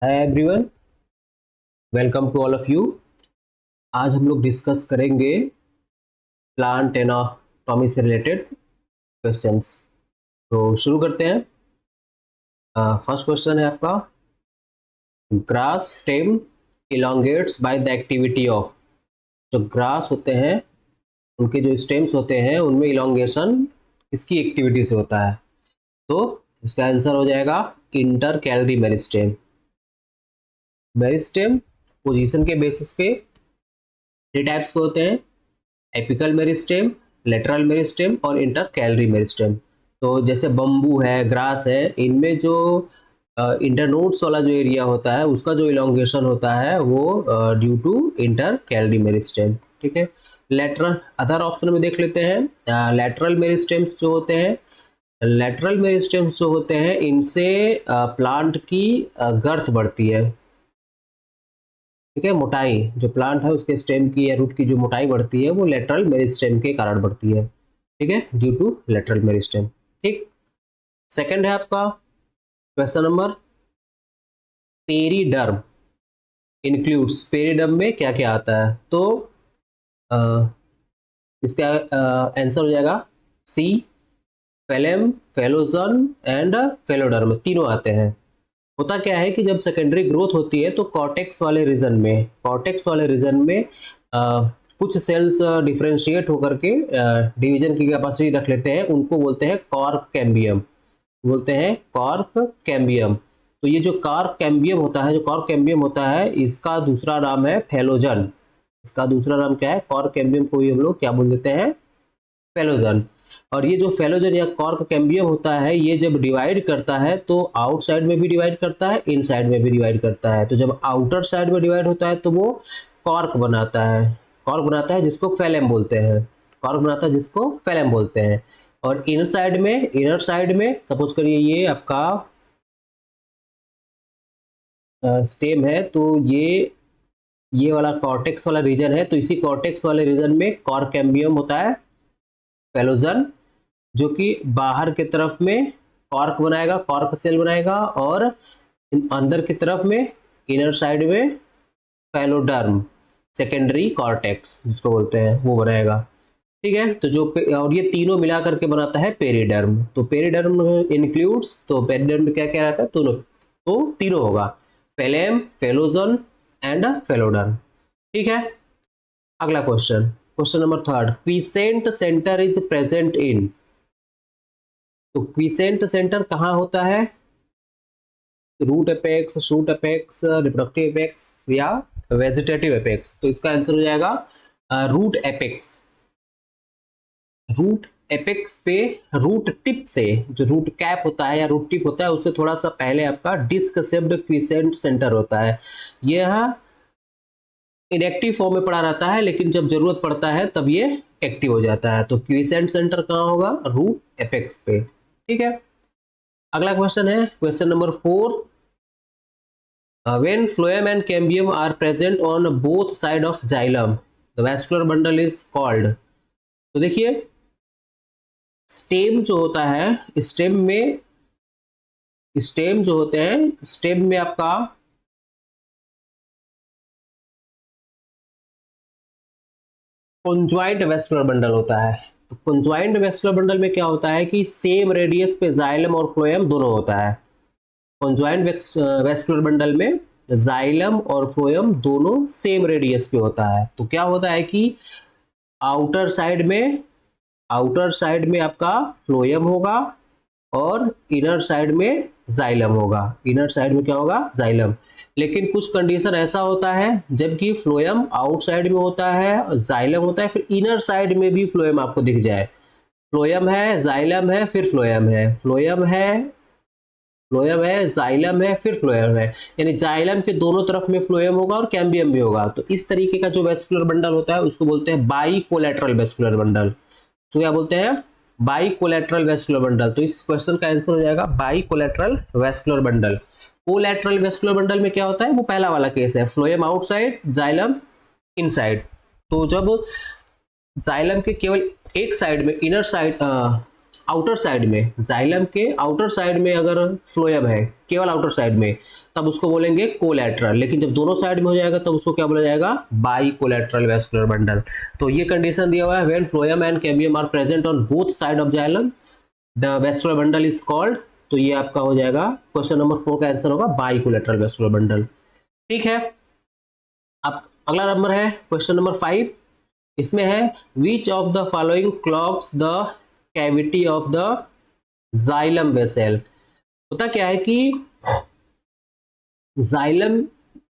Hi everyone, welcome to all of you. आज हम लोग डिस्कस करेंगे प्लांट एनाटॉमी से रिलेटेड क्वेश्चंस। तो शुरू करते हैं। फर्स्ट क्वेश्चन है आपका, grass stem elongates by the activity of. जो ग्रास होते हैं उनके जो स्टेम्स होते हैं उनमें इलोंगेशन किसकी एक्टिविटी से होता है? तो इसका आंसर हो जाएगा inter calorie meristem. Meristem position के बेसिस पे थ्री टाइप्स के होते हैं: एपिकल मेरिस्टेम, लेटरल मेरिस्टेम और इंटर कैलरी मेरिस्टेम। तो जैसे बम्बू है, ग्रास है, इनमें जो इंटरनोड्स वाला जो एरिया होता है उसका जो इलोंगेशन होता है वो due to intercalary meristem. ठीक है। लेटरल अदर ऑप्शन में देख लेते हैं। लेटरल मेरिस्टेम्स जो होते हैं, लेटरल मेरिस्टेम्स जो होते हैं इनसे प्लांट की गर्थ बढ़ती है। ठीक है, मोटाई जो प्लांट है उसके स्टेम की या रूट की जो मोटाई बढ़ती है वो लेटरल मेरिस्टेम के कारण बढ़ती है। ठीक है, ड्यू टू लेटरल मेरिस्टेम। ठीक। सेकंड है आपका question number, periderm includes. Periderm में क्या क्या आता है? तो अ, इसका आंसर हो जाएगा सी, फेलेम, फेलोजन एंड फेलोडर्म, तीनों आते हैं। होता क्या है कि जब सेकेंडरी ग्रोथ होती है तो कॉर्टेक्स वाले रीजन में कुछ सेल्स डिफरेंशिएट होकर के डिवीजन की कैपेसिटी रख लेते हैं, उनको बोलते हैं कॉर्क कैम्बियम। बोलते हैं कॉर्क कैम्बियम। तो ये जो कॉर्क कैम्बियम होता है, इसका दूसरा नाम है फेलोजन। इसका दूसरा नाम क्या है? कॉर्क कैम्बियम को ही हम लोग क्या बोल देते हैं? फेलोजन। और ये जो फेलोजन या कॉर्क कैम्बियम होता है ये जब डिवाइड करता है तो आउटसाइड में भी डिवाइड करता है, इनसाइड में भी डिवाइड करता है। तो जब आउटर साइड में डिवाइड होता है तो वो कॉर्क बनाता है। जिसको फेलेम बोलते हैं। कॉर्क बनाता है जिसको फेलेम बोलते हैं। और इनर साइड में सपोज करिए ये आपका स्टेम है, तो ये वाला कॉर्टेक्स वाला रीजन है, तो इसी कॉर्टेक्स वाले रीजन में कॉर्क कैम्बियम होता है, फेलोजन, जो कि बाहर की तरफ में कॉर्क बनाएगा, कॉर्क सेल बनाएगा, और अंदर की तरफ में इनर साइड में फेलोडर्म, सेकेंडरी कॉर्टेक्स जिसको बोलते हैं, वो बनाएगा। ठीक है। तो और ये तीनों मिला करके बनाता है पेरिडर्म। तो पेरिडर्म इंक्लूड्स, तो पेरिडर्म में क्या क्या रहता है? तो तीनों होगा, फेलेम, फेलोजन एंड फेलोडर्म। ठीक है। अगला question, question number third, quiescent centre is present in. तो क्वीसेंट सेंटर कहाँ होता है? Root apex, shoot apex, reproductive apex या वेजिटेटिव एपेक्स? तो इसका आंसर हो जाएगा रूट एपेक्स। रूट एपेक्स पे रूट टिप से, जो रूट कैप होता है या रूट टिप होता है उससे थोड़ा सा पहले आपका डिस्क शेप्ड क्वीसेंट सेंटर होता है। यह इनएक्टिव फॉर्म में पड़ा रहता है, लेकिन जब जरूरत पड़ता है तब ये एक्टिव हो जाता है। तो क्वीसेंट सेंटर कहाँ होगा? रूट एपेक्स पे। ठीक है। अगला क्वेश्चन है question number four, when phloem and cambium are present on both side of xylem the vascular bundle is called। तो देखिए, स्टेम जो होता है, स्टेम जो होते हैं, स्टेम में आपका कॉन्जॉइंट वेस्कुलर बंडल होता है। तो कॉन्जॉइंट वेस्कुलर बंडल में क्या होता है कि सेम रेडियस पे जाइलम और फ्लोएम दोनों होता है। कॉन्जॉइंट वेस्कुलर बंडल में जाइलम और फ्लोएम दोनों सेम रेडियस पे होता है। तो क्या होता है कि आउटर साइड में आपका फ्लोएम होगा और इनर साइड में जाइलम होगा। इनर साइड में क्या होगा? जाइलम। लेकिन कुछ कंडीशन ऐसा होता है जबकि फ्लोएम आउटसाइड में होता है, जाइलम होता है, फिर इनर साइड में भी फ्लोएम आपको दिख जाए। फ्लोएम है, जाइलम है, फिर फ्लोएम है, जाइलम है, फिर फ्लोएम है, यानी जाइलम के दोनों तरफ में फ्लोएम होगा और कैम्बियम भी होगा। तो इस तरीके का जो वेस्कुलर बंडल होता है उसको बोलते हैं बाई कोलेटरल वेस्कुलर बंडल। तो क्या बोलते हैं? By collateral vascular bundle. तो इस क्वेश्चन का आंसर हो जाएगा by collateral vascular bundle. Collateral vascular bundle में क्या होता है? वो पहला वाला केस है, फ्लोएम आउटसाइड, जाइलम इनसाइड। तो जब जाइलम के केवल एक साइड में, आउटर साइड में, जाइलम के आउटर साइड में अगर फ्लोएम है, केवल आउटर साइड में, तब उसको बोलेंगे कोलैटरल। लेकिन जब दोनों साइड में हो जाएगा तब उसको क्या बोला जाएगा, बाई कोलैटरल वेस्कुलर बंडल। तो ये कंडीशन दिया हुआ है, when phloem and cambium are present on both side of xylem the vascular bundle is called. तो ये आपका हो जाएगा क्वेश्चन नंबर 4 का आंसर होगा बाई कोलैटरल वेस्कुलर बंडल। ठीक है, अब अगला नंबर है क्वेश्चन नंबर 5। इसमें है विच of the following clogs the cavity of the xylem vessel. होता क्या है कि जाइलम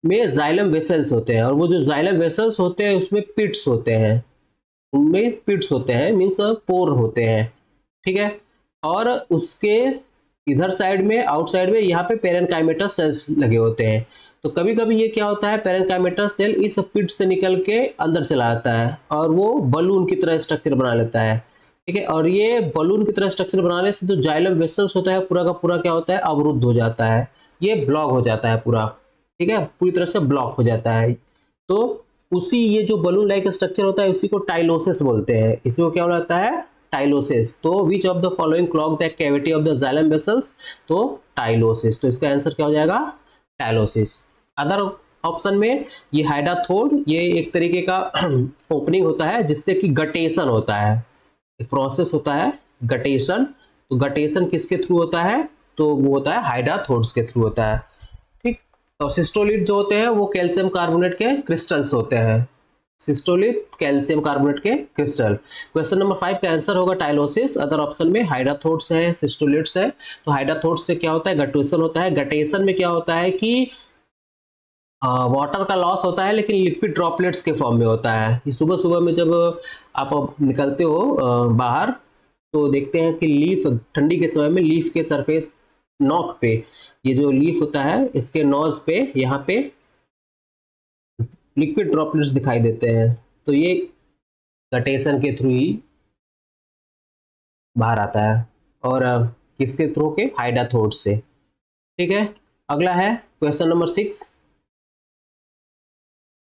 में जाइलम वेसल्स होते हैं, और वो जो जाइलम वेसल्स होते हैं उसमें पिट्स होते हैं, उनमें पिट्स होते हैं, मीन्स पोर होते हैं। ठीक है, और उसके इधर साइड में, आउटसाइड में, यहाँ पे पेरेन्काइमेटा सेल्स लगे होते हैं। तो कभी कभी ये क्या होता है, पेरेन्काइमेटा सेल इस पिट से निकल के अंदर चला आता है और वो बलून की तरह स्ट्रक्चर बना लेता है। ठीक है, और ये बलून की तरह स्ट्रक्चर बनाने से जो जाइलम वेसल्स होता है पूरा का पूरा क्या होता है, अवरुद्ध हो जाता है, ये ब्लॉक हो जाता है पूरा। ठीक है, पूरी तरह से ब्लॉक हो जाता है। तो उसी ये जो बलून लाइक स्ट्रक्चर होता है उसी को टाइलोसिस बोलते हैं, इसी को क्या बोलता है, टाइलोसिस। तो विच of the following clog the cavity of the xylem vessels, तो टाइलोसिस। तो इसका आंसर क्या हो जाएगा, टाइलोसिस। अदर ऑप्शन में ये हाइडाथोड, ये एक तरीके का ओपनिंग होता है जिससे कि गटेशन होता है, एक प्रोसेस होता है गटेशन। तो गटेशन किसके थ्रू होता है, तो वो होता है हाइडाथोड्स के थ्रू होता है। ठीक, और सिस्टोलिट जो होते हैं वो कैल्शियम कार्बोनेट के क्रिस्टल्स होते हैं, सिस्टोलिट कैल्शियम कार्बोनेट के क्रिस्टल। क्वेश्चन नंबर 5 का आंसर होगा टाइलोसिस। अदर ऑप्शन में हाइडाथोड्स है, सिस्टोलिट्स है। तो हाइडाथोड्स से क्या होता है, गटेशन होता है। गटेशन में क्या होता है कि वाटर का लॉस होता है, लेकिन लिक्विड ड्रॉपलेट्स के फॉर्म में होता है। ये सुबह सुबह में जब आप निकलते हो बाहर, तो देखते हैं कि लीफ, ठंडी के समय में लीफ के सरफेस नोक पे, ये जो लीफ होता है इसके नोज पे, यहाँ पे लिक्विड ड्रॉपलेट्स दिखाई देते हैं। तो ये गटेशन के थ्रू ही बाहर आता है, और किसके थ्रू के, हाइडाथोड से। ठीक है, अगला है question number 6।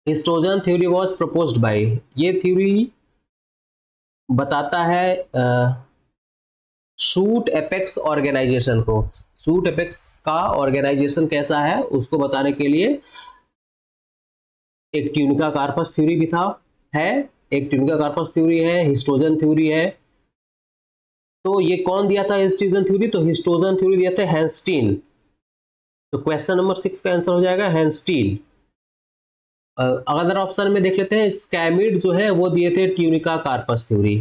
Histogen theory was proposed by, ये थ्योरी बताता है शूट एपेक्स ऑर्गेनाइजेशन को। शूट एपेक्स का ऑर्गेनाइजेशन कैसा है उसको बताने के लिए एक ट्यूनिका कार्पस थ्योरी भी था, है एक ट्यूनिका कार्पस थ्योरी है, हिस्टोजन थ्योरी है। तो ये कौन दिया था हिस्टोजन थ्योरी, तो हिस्टोजन थ्योरी दिया था हैंस्टीन। तो क्वेश्चन नंबर 6 का आंसर हो जाएगा हैंस्टीन। अगर ऑप्शन में देख लेते हैं, स्कैमिड जो है वो दिए थे ट्यूनिका कार्पस थ्योरी।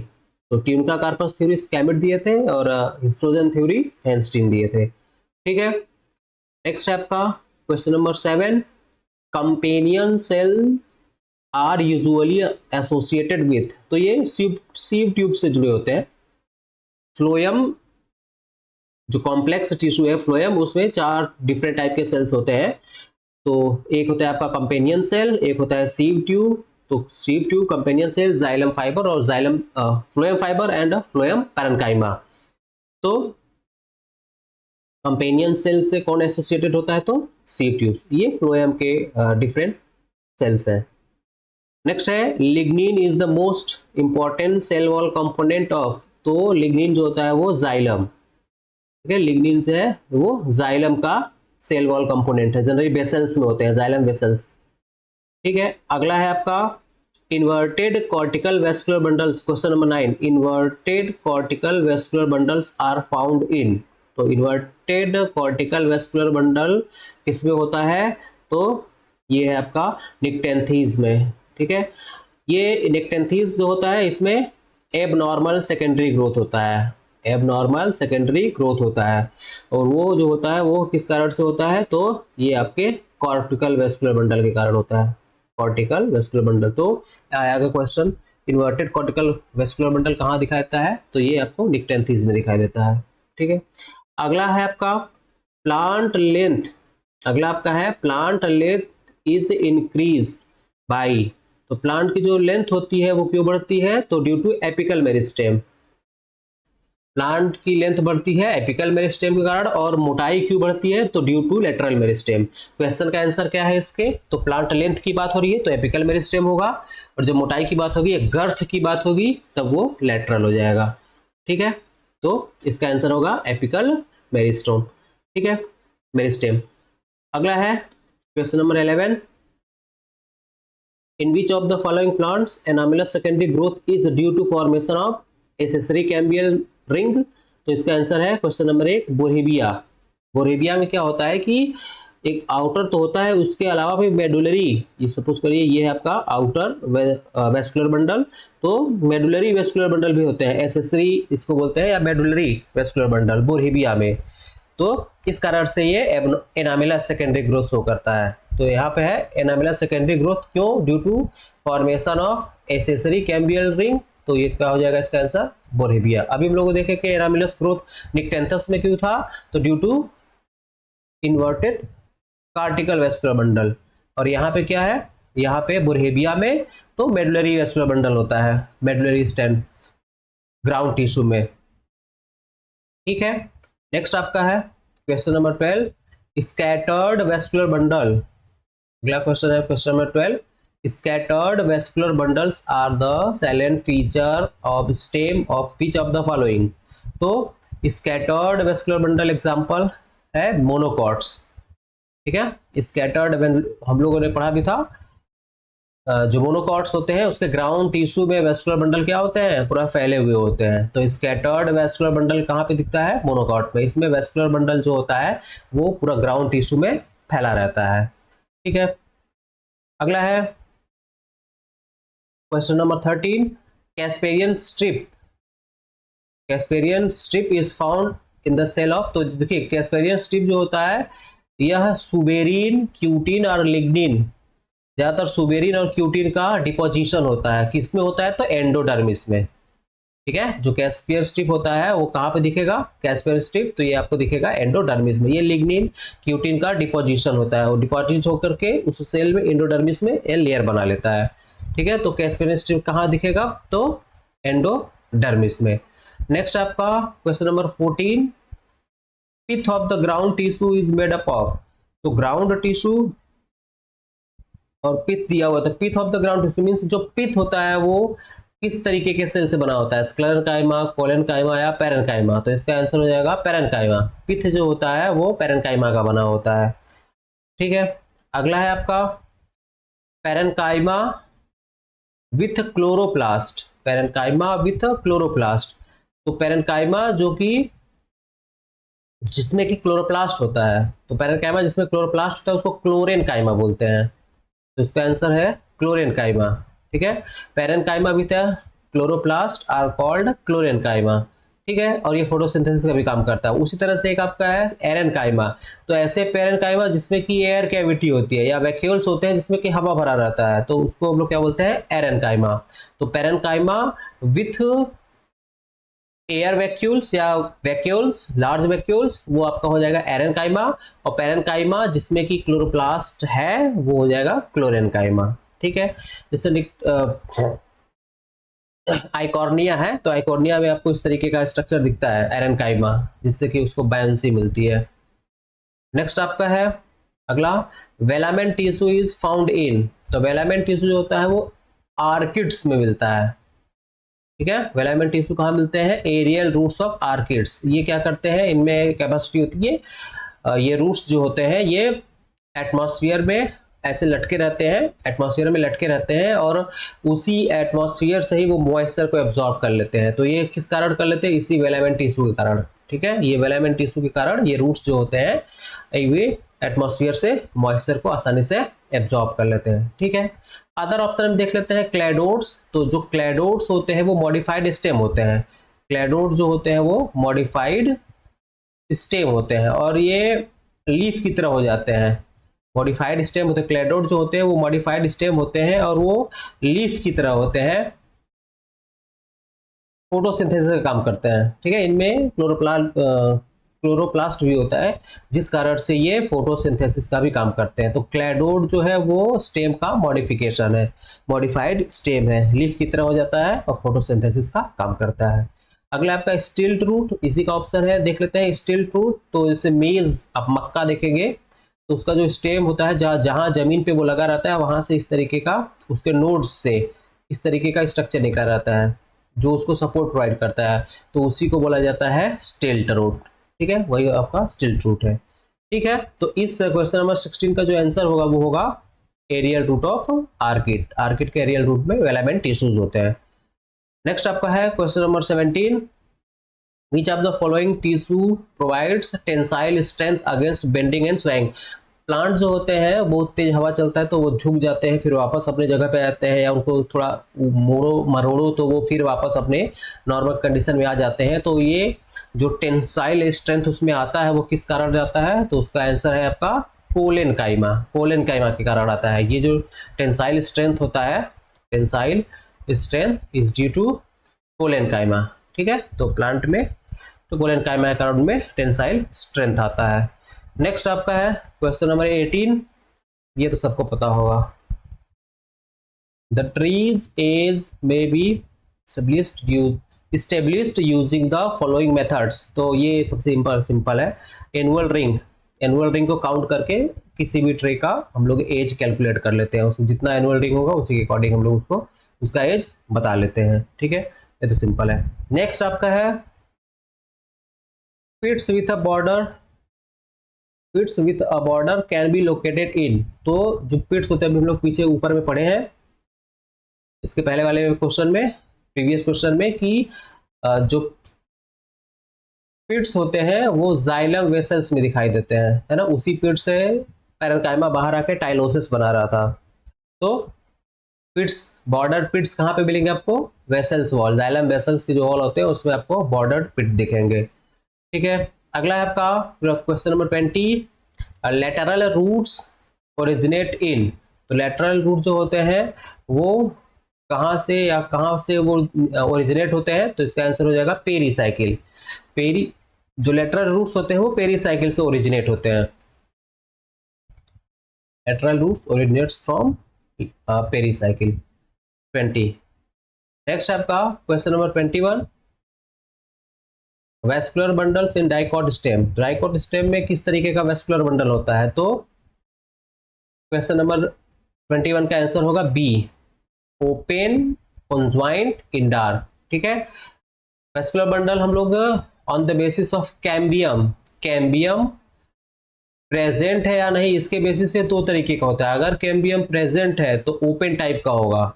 तो ट्यूनिका कार्पस थ्योरी स्कैमिड दिए थे, और हिस्टोजन थ्योरी हैंस्टीन दिए थे। ठीक है, नेक्स्ट है आपका question number 7। Companion cell are usually associated with, तो ये सीव ट्यूब से जुड़े होते हैं। फ्लोएम, जो कॉम्प्लेक्स टिश्यू है फ्लोएम, उसमें 4 डिफरेंट टाइप के सेल्स होते हैं। तो एक होता है आपका कंपेनियन सेल, एक होता है सीव ट्यूब, तो sieve tube, companion cell, xylem fiber, और xylem phloem fiber and phloem parenchyma. तो कंपेनियन सेल से कौन एसोसिएटेड होता है, तो सीव ट्यूब्स, ये फ्लोएम के डिफरेंट सेल्स हैं। नेक्स्ट है lignin is the most important cell wall component of, तो लिग्निन जो होता है वो जाइलम, ठीक है, लिग्निन से है वो जाइलम का सेल वॉल कंपोनेंट है, जनरली वेसल्स में होते हैं, जाइलम वेसल्स। ठीक है, अगला है आपका inverted cortical vascular bundles. Question number 9, inverted cortical vascular bundles are found in, तो इन्वर्टेड कॉर्टिकल वेस्कुलर बंडल किसमें होता है, तो ये है आपका निक्टेंथीज में। ठीक है, ये निक्टेंथीज जो होता है इसमें एबनॉर्मल सेकेंडरी ग्रोथ होता है, एबनॉर्मल सेकेंडरी ग्रोथ होता है, और वो जो होता है वो किस कारण से होता है, तो ये आपके कॉर्टिकल वेस्कुलर बंडल के कारण होता है, कॉर्टिकल वेस्कुलर बंडल। तो आएगा question, inverted cortical vascular bundle कहाँ दिखाई देता है, तो ये आपको निक्टेंथीज में दिखाई देता है। ठीक है, अगला है आपका प्लांट लेंथ, अगला आपका है plant length is increase by, तो प्लांट की जो लेंथ होती है वो क्यों बढ़ती है, तो due to apical meristem, plant की लेंथ बढ़ती है एपिकल मेरिस्टेम के कारण, और मोटाई क्यों बढ़ती है, तो due to lateral meristem. Question का आंसर क्या है इसके, तो प्लांट लेंथ की बात हो रही है तो एपिकल मेरिस्टेम होगा, और जब मोटाई की बात होगी, गर्थ की बात होगी, तब वो लेटरल हो जाएगा। ठीक है, तो इसका आंसर होगा एपिकल मेरिस्टोम, ठीक है, मेरिस्टेम। अगला है question number 11, in which of the following plants anomalous secondary growth is due to formation of accessory cambial ring. तो इसका आंसर है क्वेश्चन नंबर 1 बोरहेबिया। बोरहेबिया में क्या होता है कि एक आउटर तो होता है, उसके अलावा भी मेडुलरी, ये सपोज करिए ये है आपका आउटर वेस्कुलर बंडल, तो मेडुलरी वेस्कुलर बंडल भी होते हैं, एसेसरी इसको बोलते हैं, या मेडुलरी वेस्कुलर बंडल बोरहेबिया में। तो इस कारण से ये एनामिलस सेकेंडरी ग्रोथ शो करता है। तो यहाँ पे है एनामिलस सेकेंडरी ग्रोथ क्यों, due to formation of accessory cambial ring. तो ये क्या हो जाएगा इसका आंसर, बोरहेबिया। अभी हम लोग देखें कि एनामिलस ग्रोथ निक्टेंथस में क्यों था, तो due to inverted cortical vascular bundle. और यहाँ पे क्या है, यहाँ पे बोरहेबिया में तो मेडुलरी वेस्कुलर बंडल होता है, मेडुलरी स्टेम ग्राउंड टिश्यू में, ठीक है। नेक्स्ट आपका है question number 12, scattered vascular bundle. अगला क्वेश्चन है question number 12, scattered vascular bundles are the salient feature of stem of which of the following। तो scattered vascular bundle एग्जांपल है monocots, ठीक है। स्कैटर्ड हम लोगों ने पढ़ा भी था, जो मोनोकॉट्स होते हैं उसके ग्राउंड टिश्यू में वेस्कुलर बंडल क्या होते हैं, पूरा फैले हुए होते हैं। तो स्कैटर्ड वेस्कुलर बंडल कहाँ पे दिखता है, मोनोकॉट में। इसमें वेस्कुलर बंडल जो होता है वो पूरा ग्राउंड टिश्यू में फैला रहता है, ठीक है। अगला है question number 13, Casparian strip. Casparian strip is found in the cell of. तो देखिए कैस्पेरियन स्ट्रिप जो होता है यह सुबेरिन, क्यूटिन और लिग्निन, ज्यादातर सुबेरिन और क्यूटिन का डिपोजिशन होता है, किसमें होता है, तो एंडोडर्मिस में, ठीक है। जो कैस्पेरियन स्ट्रिप होता है वो कहाँ पे दिखेगा, कैस्पेरियन स्ट्रिप, तो ये आपको दिखेगा एंडोडर्मिस में। ये लिग्निन क्यूटिन का डिपोजिशन होता है, वो डिपोजिट होकर के उस सेल में एंडोडर्मिस में ये लेयर बना लेता है, ठीक है। तो कैस्पेरियन स्ट्रिप कहाँ दिखेगा, तो एंडोडर्मिस में। नेक्स्ट आपका question number 14, pith of the ground tissue is made up of. तो ग्राउंड टिश्यू और पिथ दिया हुआ था, pith of the ground tissue means जो पिथ होता है वो किस तरीके के सेल से बना होता है, स्क्लेरेंकाइमा, कोलेनकाइमा या पेरेंकाइमा। तो इसका आंसर हो जाएगा पेरेंकाइमा। पिथ जो होता है वो पेरेंकाइमा का बना होता है, ठीक है। अगला है आपका parenchyma with chloroplast. Parenchyma with chloroplast. तो पेरेंकाइमा जो कि जिसमें कि क्लोरोप्लास्ट होता है, तो पेरेंकाइमा जिसमें क्लोरोप्लास्ट होता है उसको क्लोरेनकाइमा बोलते हैं। तो इसका आंसर है क्लोरेनकाइमा, ठीक है। Parenchyma with chloroplast are called chlorenchyma, ठीक है। और ये फोटोसिंथेसिस का भी काम करता है। उसी तरह से एक आपका है एरेनकाइमा। तो ऐसे पेरेंकाइमा जिसमें कि एयर कैविटी होती है या वैक्यूल्स होते हैं जिसमें कि हवा भरा रहता है, तो उसको हम लोग क्या बोलते हैं, एरेनकाइमा। तो पेरेंकाइमा विथ एयर वैक्यूल्स या वैक्यूल्स, लार्ज वैक्यूल्स, वो आपका हो जाएगा एरेनकाइमा। और पेरेंकाइमा जिसमें कि क्लोरोप्लास्ट है वो हो जाएगा क्लोरेनकाइमा, ठीक है। जैसे आइकॉर्निया है, तो आइकॉर्निया में आपको इस तरीके का स्ट्रक्चर दिखता है एरेनकाइमा, जिससे कि उसको बायंसी मिलती है। नेक्स्ट आपका है अगला, वेलामेंट टिश्यू इज फाउंड इन। तो वेलामेंट टिश्यू जो होता है वो आर्किड्स में मिलता है, ठीक है। वेलामेंट टिश्यू कहाँ मिलते हैं, एरियल रूट्स ऑफ आर्किड्स। ये क्या करते हैं, इनमें कैपेसिटी होती है, ये रूट्स जो होते हैं ये एटमॉस्फेयर में ऐसे लटके रहते हैं, एटमॉस्फेयर में लटके रहते हैं और उसी एटमॉस्फेयर से ही वो मॉइस्चर को एब्जॉर्ब कर लेते हैं। तो ये किस कारण कर लेते हैं, इसी वेलामेंट टिश्यू के कारण, ठीक है। ये वेलामेंट टिश्यू के कारण ये रूट्स जो होते हैं वे एटमॉस्फेयर से मॉइस्चर को आसानी से एब्जॉर्ब कर लेते हैं, ठीक है। अदर ऑप्शन हम देख लेते हैं क्लैडोड्स। तो जो क्लैडोड्स होते हैं वो मॉडिफाइड स्टेम होते हैं। क्लैडोड जो होते हैं वो मॉडिफाइड स्टेम होते हैं और ये लीफ की तरह हो जाते हैं। मॉडिफाइड स्टेम होते हैं, क्लैडोड जो होते हैं वो मॉडिफाइड स्टेम होते हैं और वो लीफ की तरह होते हैं, फोटोसिंथेसिस का काम करते हैं, ठीक है। इनमें क्लोरोप्लास्ट भी होता है जिस कारण से ये फोटोसिंथेसिस का भी काम करते हैं। तो क्लैडोड जो है वो स्टेम का मॉडिफिकेशन है, मॉडिफाइड स्टेम है, लीफ की तरह हो जाता है और फोटोसिंथेसिस का काम करता है। अगला आपका स्टिल्ट रूट, इसी का ऑप्शन है, देख लेते हैं स्टिल्ट रूट। तो जैसे मेज, आप मक्का देखेंगे तो उसका जो स्टेम होता है जहां जमीन पे वो लगा रहता है वहां से इस तरीके का उसके नोड्स से इस तरीके का स्ट्रक्चर निकला रहता है, जो उसको सपोर्ट प्रोवाइड करता है, तो उसी को बोला जाता है स्टिल्ट रूट। ठीक है, वही आपका स्टिल्ट रूट है। ठीक है, तो इस क्वेश्चन नंबर 16 का जो आंसर होगा वो होगा aerial root of orchid. Orchid के एरियल रूट में वेलामेंट टिश्यूज होते हैं। नेक्स्ट आपका है question number 17, which of the following tissue provides tensile strength against bending and swaying. Plant जो होते हैं बहुत तेज हवा चलता है तो वो झुक जाते हैं, फिर वापस अपने जगह पे आते हैं, या उनको थोड़ा मोड़ो मरोड़ो तो वो फिर वापस अपने नॉर्मल कंडीशन में आ जाते हैं। तो ये जो टेंसाइल स्ट्रेंथ उसमें आता है वो किस कारण आता है, तो उसका आंसर है आपका पोलन काइमा। पोलन काइमा के कारण आता है। ये जो टेंसाइल स्ट्रेंथ होता है, tensile strength is due to collenchyma. ठीक है, तो प्लांट में तो पोलन काइमा के कारण में टेंसाइल स्ट्रेंथ आता है। नेक्स्ट आपका है क्वेश्चन नंबर 18, ये तो सबको पता होगा। The trees age may be established using the following methods. तो ये सबसे सिंपल है। एनुअल रिंग को काउंट करके किसी भी ट्री का हम लोग एज कैलकुलेट कर लेते हैं। उसमें जितना एनुअल रिंग होगा उसी के अकॉर्डिंग हम लोग उसको उसका एज बता लेते हैं। ठीक है, ये तो सिंपल है। नेक्स्ट आपका है pits with a border can be located in. तो जो पिट्स होते हैं, अभी हम लोग पीछे ऊपर में पढ़े हैं इसके पहले वाले क्वेश्चन में, प्रीवियस क्वेश्चन में, कि जो पिट्स होते हैं वो जाइलम वेसल्स में दिखाई देते हैं, है ना। उसी पिट से पैरेन्काइमा बाहर आके टाइलोसिस बना रहा था। तो पिट्स, बॉर्डर पिट्स कहाँ पे मिलेंगे आपको, वेसल्स वॉल, जाइलम वेसल्स के जो वॉल होते हैं उसमें आपको बॉर्डर पिट दिखेंगे। ठीक है, अगला है आपका question number 20, lateral roots originate in. तो लेटरल रूट जो होते हैं वो कहाँ से वो ओरिजिनेट होते हैं, तो इसका आंसर हो जाएगा पेरीसाइकिल। जो लेटरल रूट्स होते हैं वो पेरीसाइकिल से ओरिजिनेट होते हैं। Lateral roots originates from pericycle. 20। Next आपका question number 21, vascular bundles in dicot stem. Dicot stem में किस तरीके का वेस्कुलर बंडल होता है, तो क्वेश्चन नंबर 21 का आंसर होगा बी, ओपन कॉन्ज्वाइंट इंडार। ठीक है, वेस्कुलर बंडल हम लोग on the basis of cambium present है या नहीं इसके बेसिस से दो तरीके का होता है। अगर कैम्बियम प्रेजेंट है तो ओपन टाइप का होगा,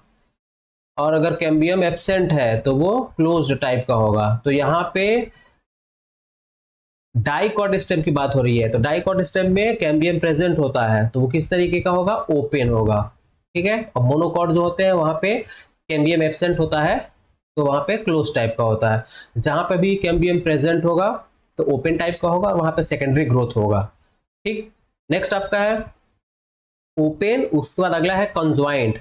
और अगर कैम्बियम एब्सेंट है तो वो क्लोज्ड टाइप का होगा। तो यहाँ पे डाइकॉट स्टेम की बात हो रही है, तो डाइकॉट स्टेम में कैम्बियम प्रेजेंट होता है तो वो किस तरीके का होगा, ओपन होगा। ठीक है, और मोनोकॉट जो होते हैं वहां पे कैम्बियम एब्सेंट होता है तो वहां पे क्लोज टाइप का होता है। जहां पे भी कैम्बियम प्रेजेंट होगा तो ओपन टाइप का होगा, वहां पे सेकेंडरी ग्रोथ होगा। ठीक, नेक्स्ट आपका है ओपन, उसके बाद अगला है कॉन्ज्वाइंट।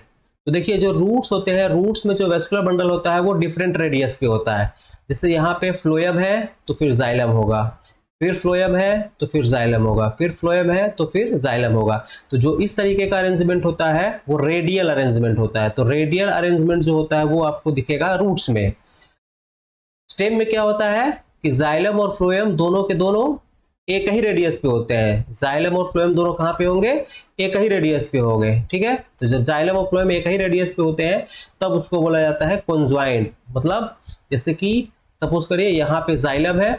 तो देखिए जो रूट्स होते हैं, रूट्स में जो वेस्कुलर बंडल होता है वो डिफरेंट रेडियस पे होता है। जैसे यहाँ पे फ्लोएम है तो फिर जाइलम होगा, फिर फ्लोएम है तो फिर जाइलम होगा, फिर फ्लोएम है तो फिर जाइलम होगा। तो जो इस तरीके का अरेंजमेंट होता है वो रेडियल अरेंजमेंट होता है। तो रेडियल अरेंजमेंट जो होता है वो आपको दिखेगा रूट्स में। स्टेम में क्या होता है कि जाइलम और फ्लोएम दोनों के दोनों एक ही रेडियस पे होते हैं। जाइलम और फ्लोएम दोनों कहाँ पे होंगे, एक ही रेडियस पे होंगे। ठीक है, तो जब जाइलम और फ्लोएम एक ही रेडियस पे होते हैं तब उसको बोला जाता है कॉन्ज्वाइंट। मतलब जैसे कि सपोज करिए यहाँ पे जाइलम है,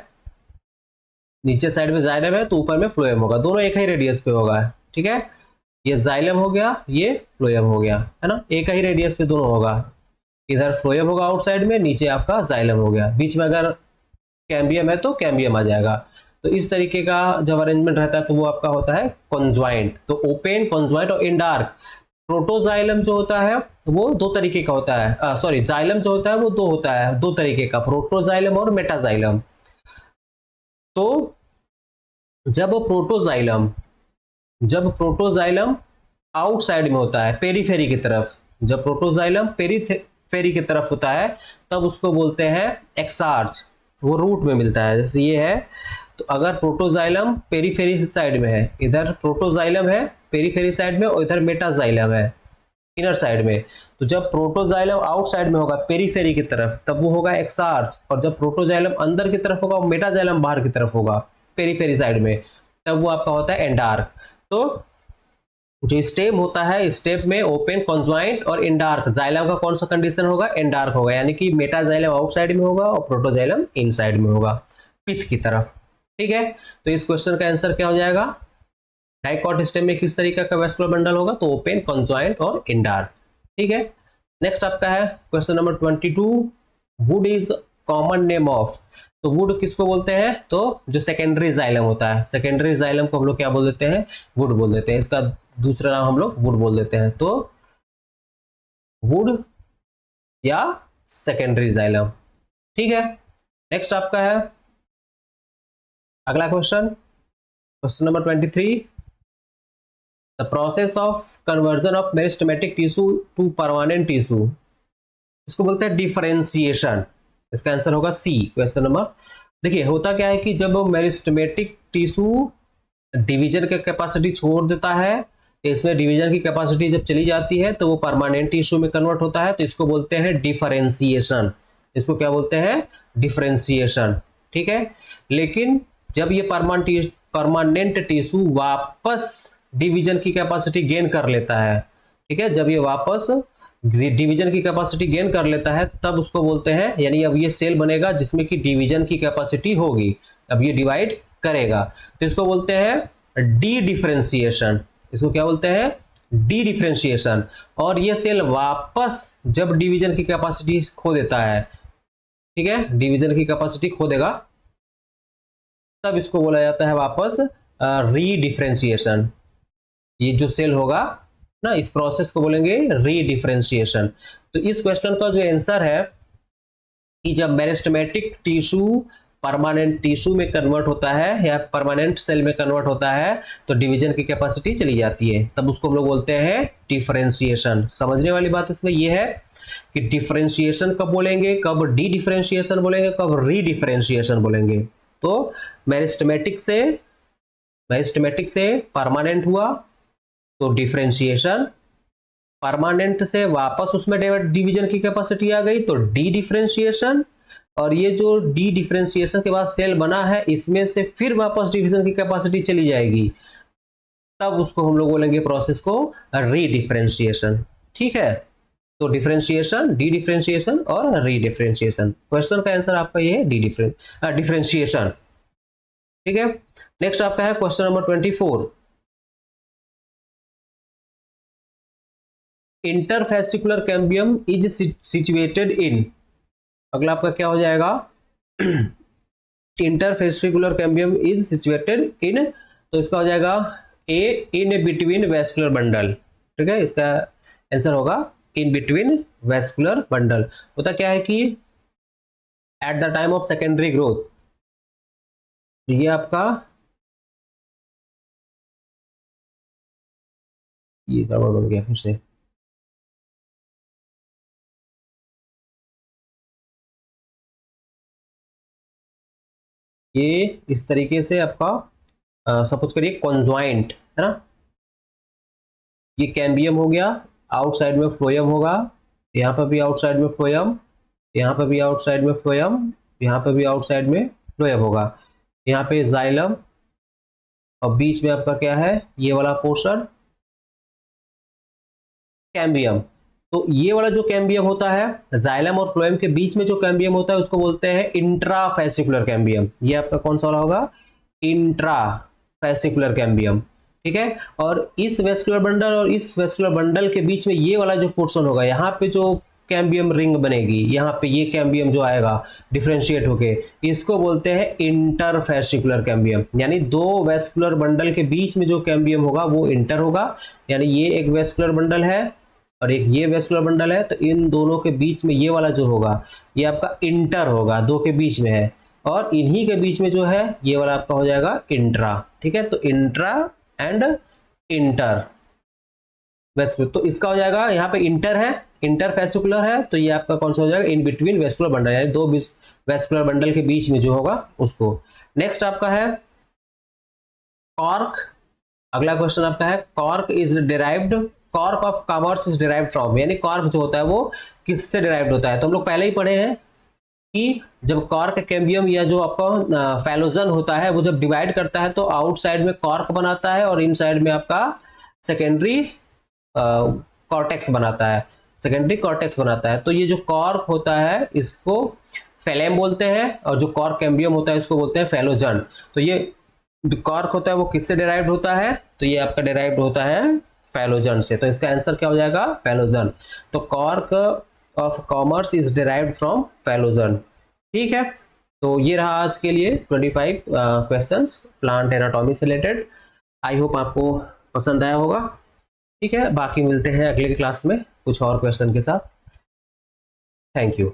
नीचे साइड में जाइलम है तो ऊपर में फ्लोएम होगा, दोनों एक ही रेडियस पे होगा। ठीक है, ये जाइलम हो गया, ये फ्लोएम हो गया, है ना, एक ही रेडियस पे दोनों होगा। इधर फ्लोएम होगा आउटसाइड में, नीचे आपका जाइलम हो गया, बीच में अगर कैम्बियम है तो कैम्बियम आ जाएगा। तो इस तरीके का जब अरेंजमेंट रहता है तो वो आपका होता है कॉन्ज्वाइंट। तो ओपन, कॉन्ज्वाइंट और इंडार्क। प्रोटोजाइलम जो होता है वो दो तरीके का होता है, सॉरी जाइलम जो होता है वो दो होता है, दो तरीके का, प्रोटोजाइलम और मेटाजाइलम। तो जब प्रोटोजाइलम आउटसाइड में होता है, पेरीफेरी की तरफ, जब प्रोटोजाइलम पेरीफेरी की तरफ होता है तब उसको बोलते हैं एक्सार्च, वो रूट में मिलता है। जैसे ये है, तो अगर प्रोटोजाइलम पेरीफेरी साइड में है, इधर प्रोटोजाइलम है पेरीफेरी साइड में और इधर मेटाजाइलम है इनर साइड में, तो जब प्रोटोजाइलम आउटसाइड में होगा पेरीफेरी की तरफ तब वो होगा एक्सार्च, और जब प्रोटोजाइलम अंदर की तरफ होगा, मेटाजाइलम बाहर की तरफ होगा पेरीफेरी साइड में, तब वो आपका होता है एंडार्क। तो जो स्टेम होता है, स्टेप में ओपन, कॉन्ज्वाइंट और इंडार्क, जाइलम का कौन सा कंडीशन होगा, इंडार्क होगा, यानी कि मेटाजाइलम आउटसाइड में होगा और प्रोटोजाइलम इनसाइड में होगा, पिथ की तरफ। ठीक है, तो इस क्वेश्चन का आंसर क्या हो जाएगा, डाइकॉट स्टेम में किस तरीके का वैस्कुलर बंडल होगा, तो ओपन, कॉन्ज्वाइंट और इंडार्क। ठीक है, नेक्स्ट आपका है question number 22, would is common name of, तो वुड किसको बोलते हैं, तो जो सेकेंडरी जाइलम होता है, सेकेंडरी जाइलम को हम लोग क्या बोल देते हैं, वुड बोल देते हैं, इसका दूसरा नाम हम लोग वुड बोल देते हैं, तो वुड या सेकेंडरी जाइलम। ठीक है, नेक्स्ट आपका है अगला question, question number 23, the process of conversion of meristematic tissue to permanent tissue, इसको बोलते हैं डिफरेंशिएशन, इसका आंसर होगा सी, क्वेश्चन नंबर। देखिए होता क्या है कि जब मेरिस्टेमेटिक टिश्यू डिवीजन का कैपेसिटी छोड़ देता है, तो इसमें डिवीजन की कैपेसिटी जब चली जाती है तो वो परमानेंट टिश्यू में कन्वर्ट होता है, तो इसको बोलते हैं डिफरेंशिएशन, इसको क्या बोलते हैं, डिफरेंशिएशन। ठीक है, लेकिन जब ये परमानेंट टिश्यू वापस डिवीजन की कैपेसिटी गेन कर लेता है, ठीक है, जब ये वापस डिवीजन की कैपेसिटी गेन कर लेता है तब उसको बोलते हैं, यानी अब ये सेल बनेगा जिसमें कि डिवीजन की कैपेसिटी होगी, अब ये डिवाइड करेगा, तो इसको बोलते हैं डी डिफरेंशिएशन, इसको क्या बोलते हैं, डी डिफरेंशिएशन। और ये सेल वापस जब डिवीजन की कैपेसिटी खो देता है, ठीक है, डिवीजन की कैपेसिटी खो देगा, तब इसको बोला जाता है वापस री डिफरेंशिएशन। ये जो सेल होगा ना, इस प्रोसेस को बोलेंगे री डिफरेंशिएशन। तो इस क्वेश्चन का जो आंसर है कि जब मेरिस्टेमेटिक टिश्यू परमानेंट टिश्यू में कन्वर्ट होता है या परमानेंट सेल में कन्वर्ट होता है तो डिवीजन की कैपेसिटी चली जाती है, तब उसको हम लोग बोलते हैं डिफरेंशिएशन। समझने वाली बात इसमें यह है कि डिफरेंशिएशन कब बोलेंगे, कब डी डिफरेंशिएशन बोलेंगे, कब री डिफरेंशिएशन बोलेंगे। तो मेरिस्टेमेटिक से परमानेंट हुआ तो डिफरेंशिएशन, परमानेंट से वापस उसमें डिवीजन की कैपेसिटी आ गई तो डी डिफरेंशिएशन, और ये जो डी डिफरेंशिएशन के बाद सेल बना है इसमें से फिर वापस डिवीजन की कैपेसिटी चली जाएगी, तब उसको हम लोग बोलेंगे प्रोसेस को री डिफरेंशिएशन। ठीक है, तो डिफरेंशिएशन, डी डिफरेंशिएशन और री डिफरेंशिएशन। क्वेश्चन का आंसर आपका ये है डी डिफरेंशिएशन। ठीक है, नेक्स्ट आपका है question number 24, interfascicular cambium is situated in, अगला आपका क्या हो जाएगा, interfascicular cambium is situated in, तो इसका हो जाएगा ए, इन बिटवीन वेस्कुलर बंडल। ठीक है, इसका आंसर होगा इन बिटवीन वेस्कुलर बंडल। होता क्या है कि at the time of secondary growth, ये आपका ये गड़बड़ बन गया फिर से, ये इस तरीके से आपका सपोज करिए कॉन्ज्वाइंट है ना, ये कैम्बियम हो गया, आउटसाइड में फ्लोएम होगा, यहाँ पर भी आउटसाइड में फ्लोएम, यहाँ पर भी आउटसाइड में फ्लोएम, यहाँ पर भी आउटसाइड में फ्लोएम होगा, यहाँ पे जाइलम, और बीच में आपका क्या है, ये वाला पोर्शन कैम्बियम। तो ये वाला जो कैम्बियम होता है जाइलम और फ्लोएम के बीच में जो कैम्बियम होता है उसको बोलते हैं इंट्राफेसिकुलर कैम्बियम। ये आपका कौन सा वाला होगा, इंट्राफेसिकुलर कैम्बियम। ठीक है, और इस वेस्कुलर बंडल और इस वेस्कुलर बंडल के बीच में ये वाला जो पोर्शन होगा, यहाँ पे जो कैम्बियम रिंग बनेगी, यहाँ पे ये कैम्बियम जो आएगा डिफरेंशिएट होके, इसको बोलते हैं इंटरफेसिकुलर कैम्बियम। यानी दो वेस्कुलर बंडल के बीच में जो कैम्बियम होगा वो इंटर होगा, यानी ये एक वेस्कुलर बंडल है और एक ये वेस्कुलर बंडल है, तो इन दोनों के बीच में ये वाला जो होगा ये आपका इंटर होगा, दो के बीच में है, और इन्हीं के बीच में जो है ये वाला आपका हो जाएगा इंट्रा। ठीक है, तो इंट्रा एंड इंटर वेस्कुलर, तो इसका हो जाएगा यहाँ पे इंटर है, इंटरफेसिकुलर है, तो ये आपका कौन सा हो जाएगा, इन बिटवीन वेस्कुलर बंडल, यानी दो वेस्कुलर बंडल के बीच में जो होगा उसको। नेक्स्ट आपका है कॉर्क, अगला क्वेश्चन आपका है cork is derived, cork of commerce is derived from, यानी कॉर्क जो होता है वो किससे डिराइव्ड होता है, तो हम लोग पहले ही पढ़े हैं कि जब कॉर्क कैम्बियम या जो आपका फेलोजन होता है वो जब डिवाइड करता है तो आउटसाइड में कॉर्क बनाता है और इनसाइड में आपका सेकेंडरी कॉर्टेक्स बनाता है, सेकेंडरी कॉर्टेक्स बनाता है। तो ये जो कॉर्क होता है इसको फेलेम बोलते हैं, और जो कॉर्क कैम्बियम होता है इसको बोलते हैं फेलोजन। तो ये जो कॉर्क होता है वो किससे डिराइव्ड होता है, तो ये आपका डिराइव्ड होता है फेलोजन से। तो इसका आंसर क्या हो जाएगा, फेलोजन। तो cork of commerce is derived from phellogen. ठीक है, तो ये रहा आज के लिए 25 क्वेश्चंस प्लांट एनाटॉमी से रिलेटेड। आई होप आपको पसंद आया होगा। ठीक है, बाकी मिलते हैं अगले क्लास में कुछ और क्वेश्चन के साथ। Thank you.